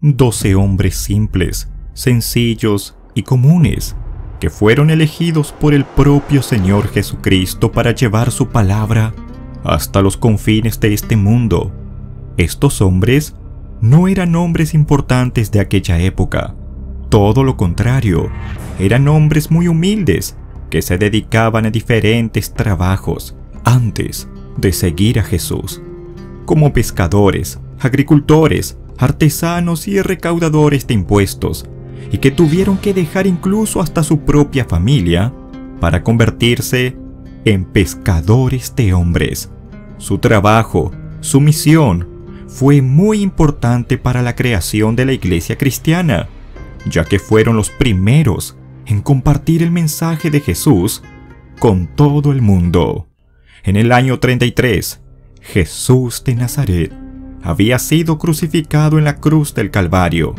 12 hombres simples, sencillos y comunes, que fueron elegidos por el propio Señor Jesucristo para llevar su palabra hasta los confines de este mundo. Estos hombres no eran hombres importantes de aquella época. Todo lo contrario, eran hombres muy humildes que se dedicaban a diferentes trabajos antes de seguir a Jesús, como pescadores, agricultores, artesanos y recaudadores de impuestos, y que tuvieron que dejar incluso hasta su propia familia para convertirse en pescadores de hombres. Su trabajo, su misión, fue muy importante para la creación de la iglesia cristiana, ya que fueron los primeros en compartir el mensaje de Jesús con todo el mundo. En el año 33, Jesús de Nazaret había sido crucificado en la cruz del Calvario.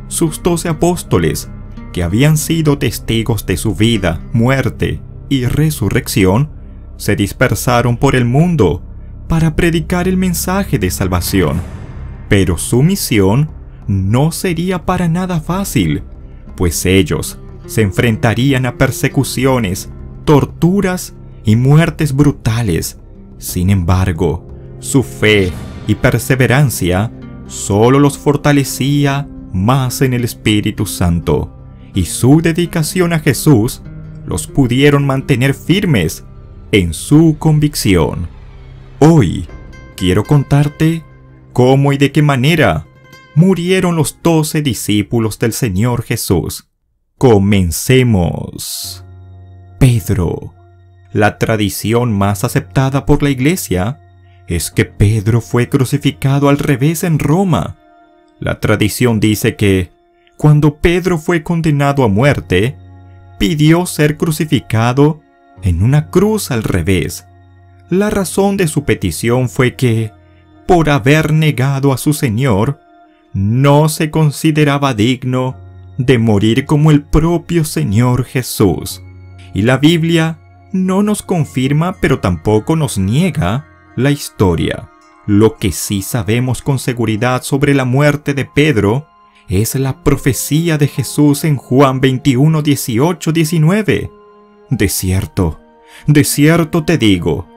Sus 12 apóstoles, que habían sido testigos de su vida, muerte y resurrección, se dispersaron por el mundo para predicar el mensaje de salvación. Pero su misión no sería para nada fácil, pues ellos se enfrentarían a persecuciones, torturas y muertes brutales. Sin embargo, su fe y perseverancia solo los fortalecía más en el Espíritu Santo, y su dedicación a Jesús los pudieron mantener firmes en su convicción. Hoy quiero contarte cómo y de qué manera murieron los 12 discípulos del Señor Jesús. Comencemos. Pedro. La tradición más aceptada por la Iglesia es que Pedro fue crucificado al revés en Roma. La tradición dice que, cuando Pedro fue condenado a muerte, pidió ser crucificado en una cruz al revés. La razón de su petición fue que, por haber negado a su Señor, no se consideraba digno de morir como el propio Señor Jesús. Y la Biblia no nos confirma, pero tampoco nos niega la historia. Lo que sí sabemos con seguridad sobre la muerte de Pedro es la profecía de Jesús en Juan 21, 18, 19. De cierto te digo,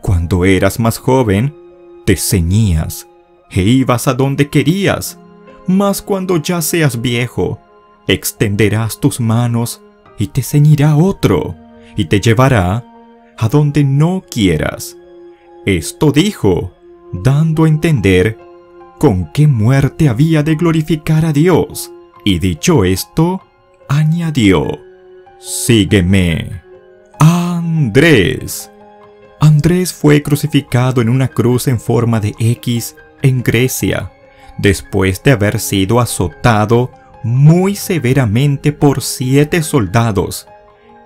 cuando eras más joven, te ceñías e ibas a donde querías, mas cuando ya seas viejo, extenderás tus manos y te ceñirá otro, y te llevará a donde no quieras. Esto dijo, dando a entender con qué muerte había de glorificar a Dios, y dicho esto, añadió: sígueme. Andrés. Andrés fue crucificado en una cruz en forma de X en Grecia, después de haber sido azotado muy severamente por 7 soldados.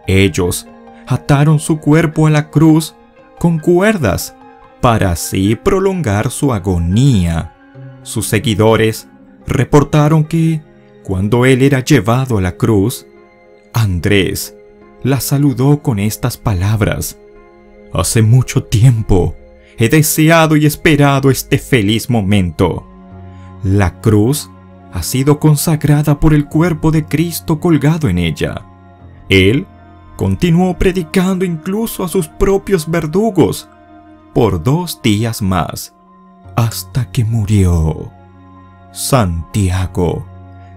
Ellos ataron su cuerpo a la cruz con cuerdas para así prolongar su agonía. Sus seguidores reportaron que, cuando él era llevado a la cruz, Andrés la saludó con estas palabras: hace mucho tiempo he deseado y esperado este feliz momento. La cruz ha sido consagrada por el cuerpo de Cristo colgado en ella. Él continuó predicando incluso a sus propios verdugos por 2 días más, hasta que murió. Santiago.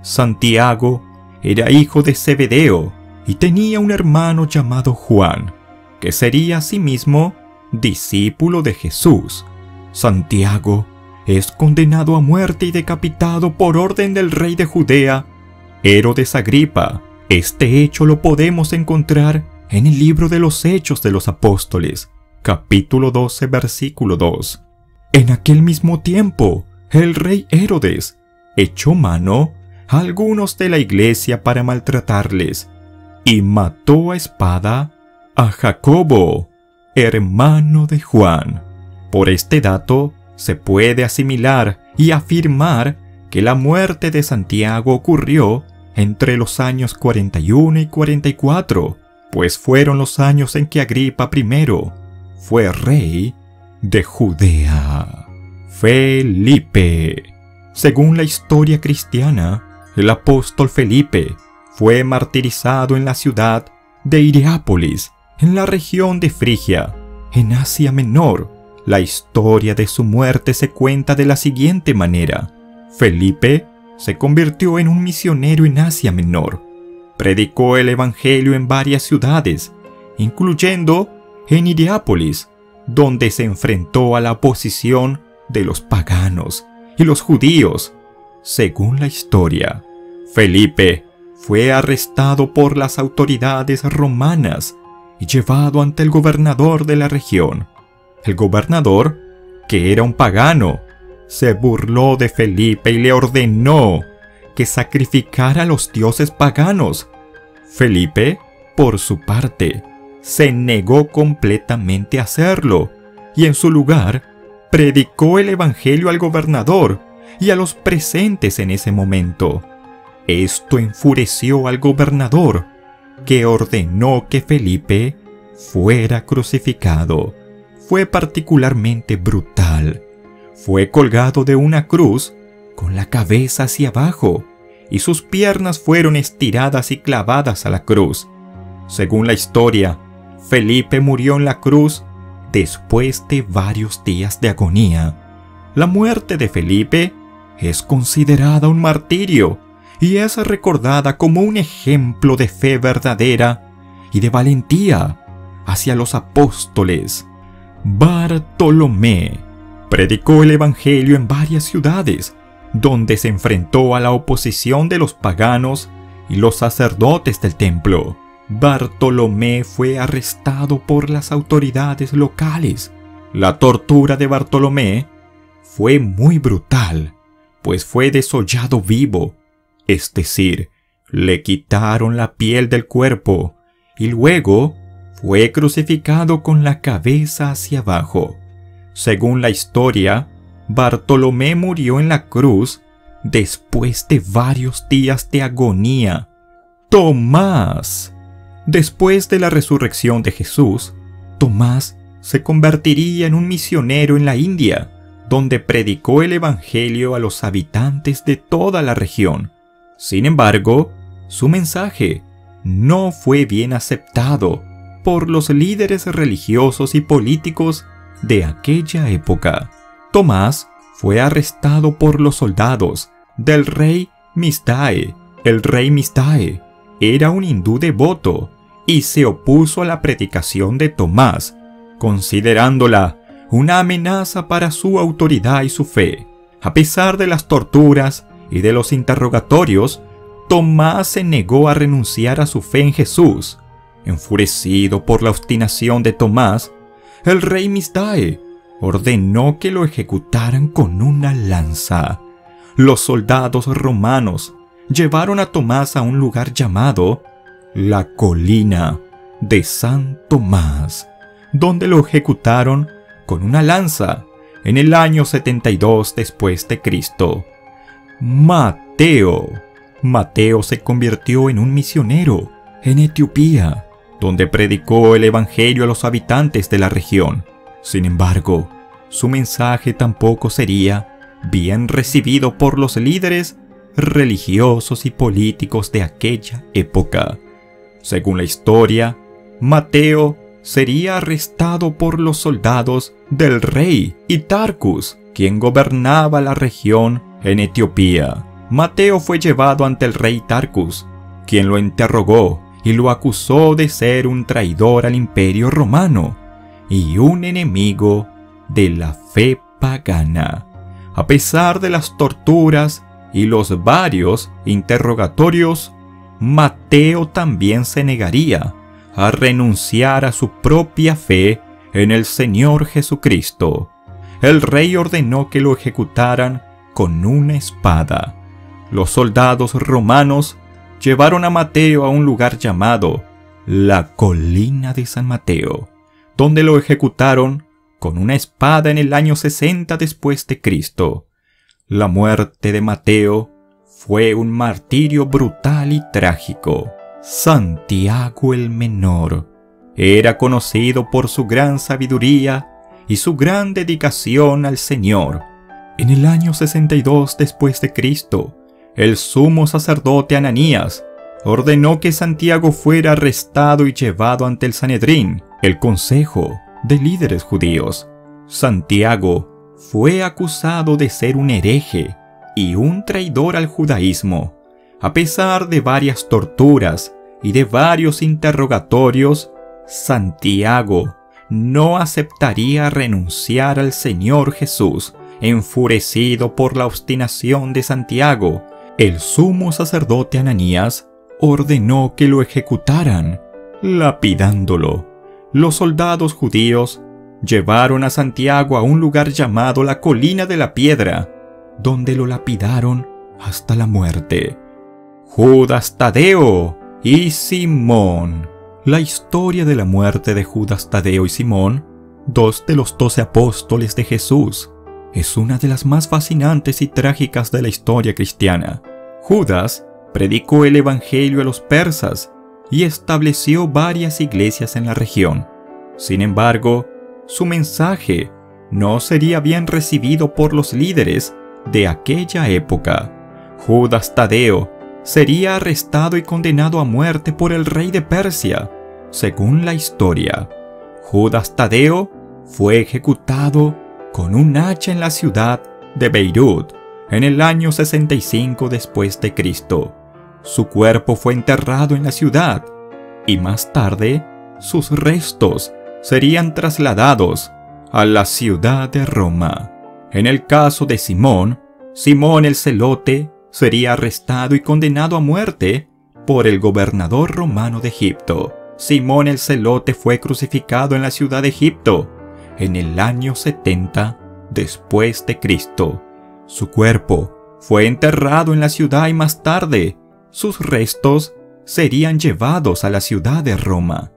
Santiago era hijo de Zebedeo y tenía un hermano llamado Juan, que sería asimismo discípulo de Jesús. Santiago es condenado a muerte y decapitado por orden del rey de Judea, Herodes Agripa. Este hecho lo podemos encontrar en el libro de los Hechos de los Apóstoles, capítulo 12, versículo 2. En aquel mismo tiempo, el rey Herodes echó mano a algunos de la iglesia para maltratarles y mató a espada a Jacobo, hermano de Juan. Por este dato, se puede asimilar y afirmar que la muerte de Santiago ocurrió entre los años 41 y 44, pues fueron los años en que Agripa I fue rey de Judea. Felipe. Según la historia cristiana, el apóstol Felipe fue martirizado en la ciudad de Hierápolis, en la región de Frigia, en Asia Menor. La historia de su muerte se cuenta de la siguiente manera. Felipe se convirtió en un misionero en Asia Menor. Predicó el evangelio en varias ciudades, incluyendo en Hierápolis, donde se enfrentó a la oposición de los paganos y los judíos. Según la historia, Felipe fue arrestado por las autoridades romanas y llevado ante el gobernador de la región. El gobernador, que era un pagano, se burló de Felipe y le ordenó que sacrificara a los dioses paganos. Felipe, por su parte, se negó completamente a hacerlo, y en su lugar predicó el evangelio al gobernador y a los presentes en ese momento. Esto enfureció al gobernador, que ordenó que Felipe fuera crucificado. Fue particularmente brutal. Fue colgado de una cruz con la cabeza hacia abajo, y sus piernas fueron estiradas y clavadas a la cruz. Según la historia, Felipe murió en la cruz después de varios días de agonía. La muerte de Felipe es considerada un martirio y es recordada como un ejemplo de fe verdadera y de valentía hacia los apóstoles. Bartolomé predicó el evangelio en varias ciudades, donde se enfrentó a la oposición de los paganos y los sacerdotes del templo. Bartolomé fue arrestado por las autoridades locales. La tortura de Bartolomé fue muy brutal, pues fue desollado vivo, es decir, le quitaron la piel del cuerpo y luego fue crucificado con la cabeza hacia abajo. Según la historia, Bartolomé murió en la cruz después de varios días de agonía. Tomás. Después de la resurrección de Jesús, Tomás se convertiría en un misionero en la India, donde predicó el evangelio a los habitantes de toda la región. Sin embargo, su mensaje no fue bien aceptado por los líderes religiosos y políticos de aquella época. Tomás fue arrestado por los soldados del rey Misdae. El rey Misdae era un hindú devoto y se opuso a la predicación de Tomás, considerándola una amenaza para su autoridad y su fe. A pesar de las torturas y de los interrogatorios, Tomás se negó a renunciar a su fe en Jesús. Enfurecido por la obstinación de Tomás, el rey Misdae ordenó que lo ejecutaran con una lanza. Los soldados romanos llevaron a Tomás a un lugar llamado la colina de San Tomás, donde lo ejecutaron con una lanza en el año 72 después de Cristo. Mateo se convirtió en un misionero en Etiopía, donde predicó el evangelio a los habitantes de la región. Sin embargo, su mensaje tampoco sería bien recibido por los líderes religiosos y políticos de aquella época. Según la historia, Mateo sería arrestado por los soldados del rey Hitarcus, quien gobernaba la región en Etiopía. Mateo fue llevado ante el rey Hitarcus, quien lo interrogó y lo acusó de ser un traidor al imperio romano y un enemigo de la fe pagana. A pesar de las torturas y los varios interrogatorios, Mateo también se negaría a renunciar a su propia fe en el Señor Jesucristo. El rey ordenó que lo ejecutaran con una espada. Los soldados romanos llevaron a Mateo a un lugar llamado la colina de San Mateo, donde lo ejecutaron con una espada en el año 60 después de Cristo. La muerte de Mateo fue un martirio brutal y trágico. Santiago el Menor era conocido por su gran sabiduría y su gran dedicación al Señor. En el año 62 después de Cristo, el sumo sacerdote Ananías ordenó que Santiago fuera arrestado y llevado ante el Sanedrín, el consejo de líderes judíos. Santiago fue acusado de ser un hereje y un traidor al judaísmo. A pesar de varias torturas y de varios interrogatorios, Santiago no aceptaría renunciar al Señor Jesús. Enfurecido por la obstinación de Santiago, el sumo sacerdote Ananías ordenó que lo ejecutaran, lapidándolo. Los soldados judíos llevaron a Santiago a un lugar llamado la Colina de la Piedra, donde lo lapidaron hasta la muerte. Judas Tadeo y Simón. La historia de la muerte de Judas Tadeo y Simón, dos de los 12 apóstoles de Jesús, es una de las más fascinantes y trágicas de la historia cristiana. Judas predicó el evangelio a los persas y estableció varias iglesias en la región. Sin embargo, su mensaje no sería bien recibido por los líderes de aquella época. Judas Tadeo sería arrestado y condenado a muerte por el rey de Persia, según la historia. Judas Tadeo fue ejecutado con un hacha en la ciudad de Beirut en el año 65 después de Cristo. Su cuerpo fue enterrado en la ciudad y más tarde sus restos serían trasladados a la ciudad de Roma. En el caso de Simón, Simón el Celote sería arrestado y condenado a muerte por el gobernador romano de Egipto. Simón el Celote fue crucificado en la ciudad de Egipto en el año 70 después de Cristo. Su cuerpo fue enterrado en la ciudad y más tarde sus restos serían llevados a la ciudad de Roma.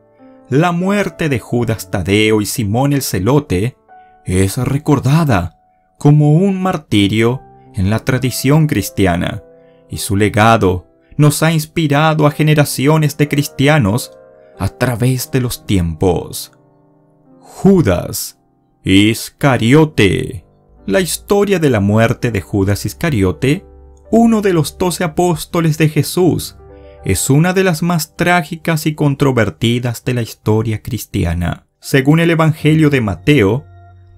La muerte de Judas Tadeo y Simón el Celote es recordada como un martirio en la tradición cristiana, y su legado nos ha inspirado a generaciones de cristianos a través de los tiempos. Judas Iscariote. La historia de la muerte de Judas Iscariote, uno de los 12 apóstoles de Jesús, es una de las más trágicas y controvertidas de la historia cristiana. Según el Evangelio de Mateo,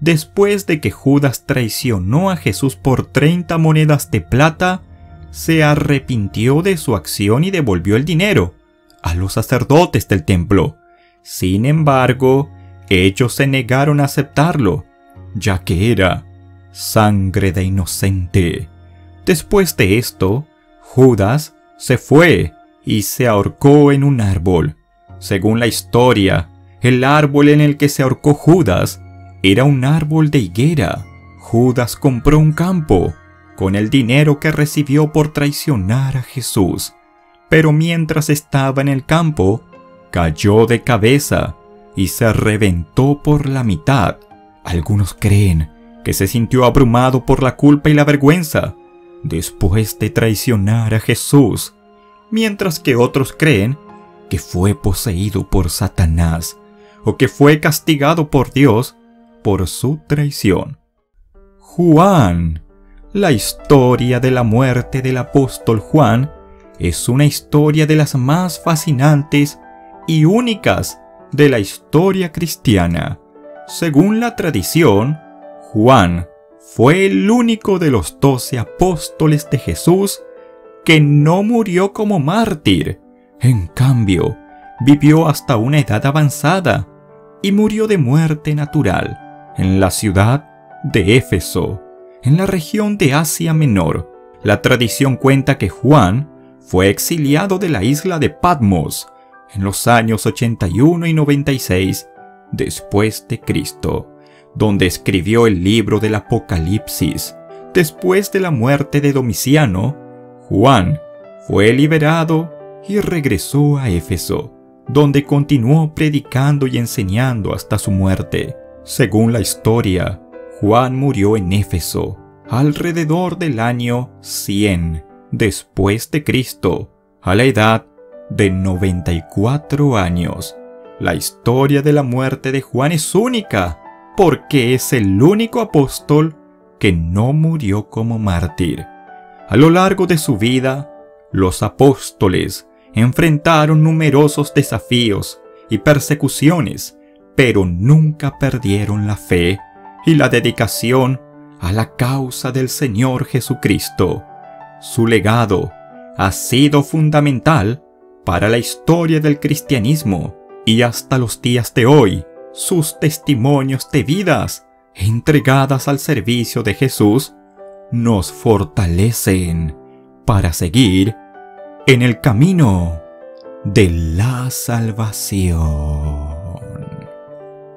después de que Judas traicionó a Jesús por 30 monedas de plata, se arrepintió de su acción y devolvió el dinero a los sacerdotes del templo. Sin embargo, ellos se negaron a aceptarlo, ya que era sangre de inocente. Después de esto, Judas se fue y se ahorcó en un árbol. Según la historia, el árbol en el que se ahorcó Judas era un árbol de higuera. Judas compró un campo con el dinero que recibió por traicionar a Jesús. Pero mientras estaba en el campo, cayó de cabeza y se reventó por la mitad. Algunos creen que se sintió abrumado por la culpa y la vergüenza después de traicionar a Jesús, mientras que otros creen que fue poseído por Satanás o que fue castigado por Dios por su traición. Juan. La historia de la muerte del apóstol Juan es una historia de las más fascinantes y únicas de la historia cristiana. Según la tradición, Juan fue el único de los 12 apóstoles de Jesús que no murió como mártir. En cambio, vivió hasta una edad avanzada y murió de muerte natural en la ciudad de Éfeso, en la región de Asia Menor. La tradición cuenta que Juan fue exiliado de la isla de Patmos en los años 81 y 96 después de Cristo, donde escribió el libro del Apocalipsis. Después de la muerte de Domiciano, Juan fue liberado y regresó a Éfeso, donde continuó predicando y enseñando hasta su muerte. Según la historia, Juan murió en Éfeso alrededor del año 100 después de Cristo, a la edad de 94 años. La historia de la muerte de Juan es única porque es el único apóstol que no murió como mártir. A lo largo de su vida, los apóstoles enfrentaron numerosos desafíos y persecuciones, pero nunca perdieron la fe y la dedicación a la causa del Señor Jesucristo. Su legado ha sido fundamental para la historia del cristianismo y hasta los días de hoy, sus testimonios de vidas entregadas al servicio de Jesús nos fortalecen para seguir en el camino de la salvación.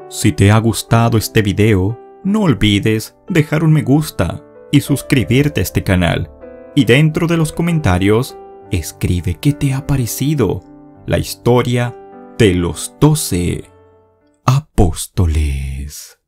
Si te ha gustado este video, no olvides dejar un me gusta y suscribirte a este canal. Y dentro de los comentarios, escribe qué te ha parecido la historia de los 12 apóstoles.